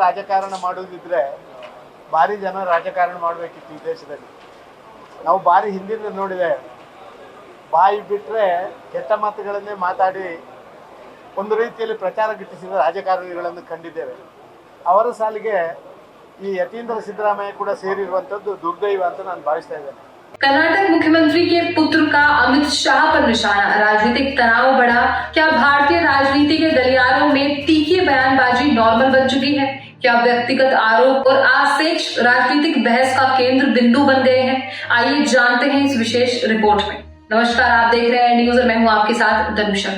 ರಾಜಕಾರಣ ಮಾಡೋದಿದ್ರೆ ಭಾರಿ ಜನ ರಾಜಕಾರಣ ಮಾಡಬೇಕಿತ್ತು ಈ ದೇಶದಲ್ಲಿ. ನಾವು ಭಾರಿ ಹಿಂದಿನ ನೋಡಿದೆ, ಬಾಯಿ ಬಿಟ್ಟರೆ ಕೆಟ್ಟ ಮಾತುಗಳನ್ನೇ ಮಾತಾಡಿ ಒಂದು ರೀತಿಯಲ್ಲಿ ಪ್ರಚಾರ ಗಿಟ್ಟಿಸಿದ ರಾಜಕಾರಣಿಗಳನ್ನು ಕಂಡಿದ್ದೇವೆ. ಅವರ ಸಾಲಿಗೆ ಈ ಯತೀಂದ್ರ ಸಿದ್ದರಾಮಯ್ಯ ಕೂಡ ಸೇರಿರುವಂಥದ್ದು ದುರ್ದೈವ ಅಂತ ನಾನು ಭಾವಿಸ್ತಾ ಇದ್ದೇನೆ. कर्नाटक मुख्यमंत्री के पुत्र का अमित शाह पर निशाना, राजनीतिक तनाव बढ़ा। क्या भारतीय राजनीति के गलियारों में तीखी बयानबाजी नॉर्मल बन चुकी है? क्या व्यक्तिगत आरोप और आक्षेप राजनीतिक बहस का केंद्र बिंदु बन गए हैं? आइए जानते हैं इस विशेष रिपोर्ट में। नमस्कार, आप देख रहे हैं न्यूज और मैं हूं आपके साथ धनुषा।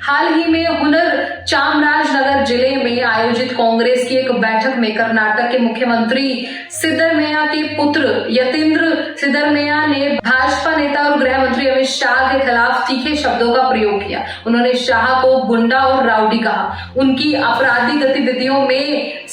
हाल ही में हुनर चामराजनगर जिले में आयोजित कांग्रेस की एक बैठक में कर्नाटक के मुख्यमंत्री सिद्धरमैया के पुत्र यतींद्र सिद्धरमैया ने भाजपा नेता और गृह मंत्री अमित शाह के खिलाफ तीखे शब्दों का प्रयोग किया। उन्होंने शाह को गुंडा और राउडी कहा, उनकी आपराधिक गतिविधियों में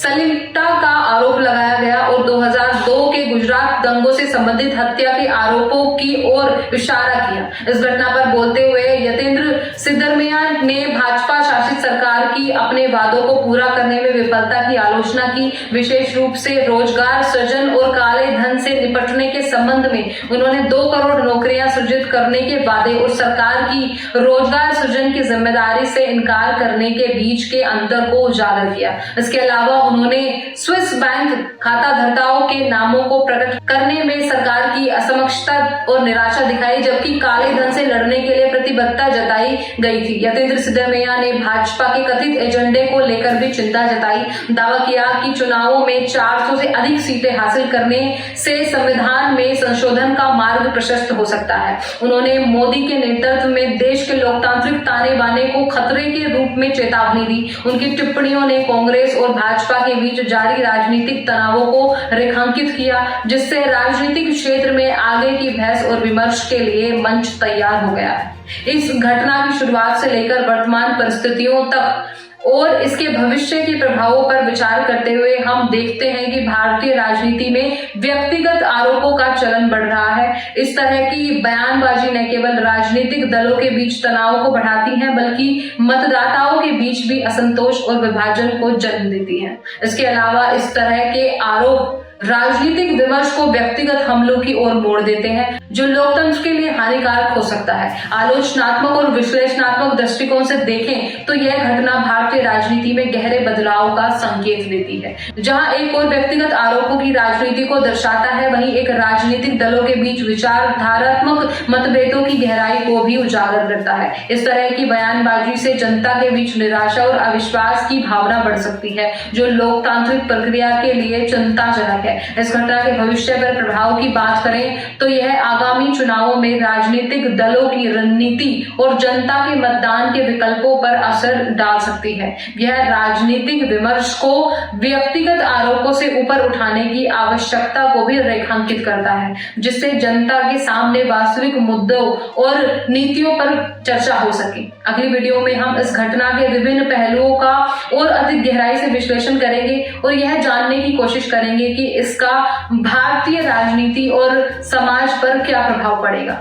संलिप्तता का आरोप लगाया गया और 2002 के गुजरात दंगों से संबंधित हत्या के आरोपों की ओर इशारा किया। इस घटना पर बोलते हुए यतींद्र सिद्धरमैया ने भाजपा शासित सरकार की अपने वादों को पूरा करने में विफलता की आलोचना की। विशेष रूप से रोजगार सृजन और काले धन से निपटने के संबंध में उन्होंने 2 करोड़ नौकरियां सृजित करने के वादे और सरकार की रोजगार सृजन की जिम्मेदारी से इनकार करने के बीच के अंतर को उजागर किया। इसके अलावा उन्होंने स्विस बैंक खाताधारकों के नामों को प्रकट करने में सरकार की असमक्षता और निराशा दिखाई, जबकि काले धन से लड़ने के लिए प्रतिबद्धता जताई गई थी। यतींद्र सिद्धरमैया ने भाजपा के कथित एजेंडे को लेकर भी चिंता जताई। दावा किया कि चुनावों में 400 से अधिक सीटें हासिल करने से संविधान में संशोधन का मार्ग प्रशस्त हो सकता है। उन्होंने मोदी के नेतृत्व में देश के लोकतांत्रिक ताने बाने को खतरे के रूप में चेतावनी दी। उनकी टिप्पणियों ने कांग्रेस और भाजपा के बीच जारी राजनीतिक तनावों को रेखांकित किया, जिससे राजनीतिक क्षेत्र में आगे की बहस और विमर्श के लिए मंच तैयार हो गया है। इस घटना की शुरुआत से लेकर वर्तमान परिस्थितियों तक और इसके भविष्य के प्रभावों पर विचार करते हुए हम देखते हैं कि भारतीय राजनीति में व्यक्तिगत आरोपों का चलन बढ़ रहा है। इस तरह की बयानबाजी न केवल राजनीतिक दलों के बीच तनाव को बढ़ाती है, बल्कि मतदाताओं के बीच भी असंतोष और विभाजन को जन्म देती है। इसके अलावा इस तरह के आरोप राजनीतिक विमर्श को व्यक्तिगत हमलों की ओर मोड़ देते हैं, जो लोकतंत्र के लिए हानिकारक हो सकता है। आलोचनात्मक और विश्लेषणात्मक दृष्टिकोण से देखें तो यह घटना भारतीय राजनीति में गहरे बदलाव का संकेत देती है। जहां एक और व्यक्तिगत आरोपों की राजनीति को दर्शाता है, वहीं एक राजनीतिक दलों के बीच विचारधारात्मक मतभेदों की गहराई को भी उजागर करता है। इस तरह की बयानबाजी से जनता के बीच निराशा और अविश्वास की भावना बढ़ सकती है, जो लोकतांत्रिक प्रक्रिया के लिए चिंताजनक है। इस घटना के भविष्य पर प्रभाव की बात करें तो यह आगामी चुनावों में राजनीतिक दलों की रणनीति और जनता के मतदान के विकल्पों पर असर डाल सकती है। यह राजनीतिक विमर्श को व्यक्तिगत आरोपों से ऊपर उठाने की आवश्यकता को भी रेखांकित करता है, जिससे जनता के सामने वास्तविक मुद्दों और नीतियों पर चर्चा हो सके। अगली वीडियो में हम इस घटना के विभिन्न पहलुओं का और अधिक गहराई से विश्लेषण करेंगे और यह जानने की कोशिश करेंगे कि इसका भारतीय राजनीति और समाज पर क्या प्रभाव पड़ेगा।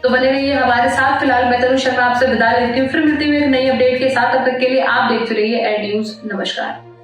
तो बने रहिए हमारे साथ। फिलहाल मैं तनुषा आपसे विदा लेती हूँ, फिर मिलती हूँ एक नई अपडेट के साथ। तब तक के लिए आप देखते रहिए एड न्यूज। नमस्कार।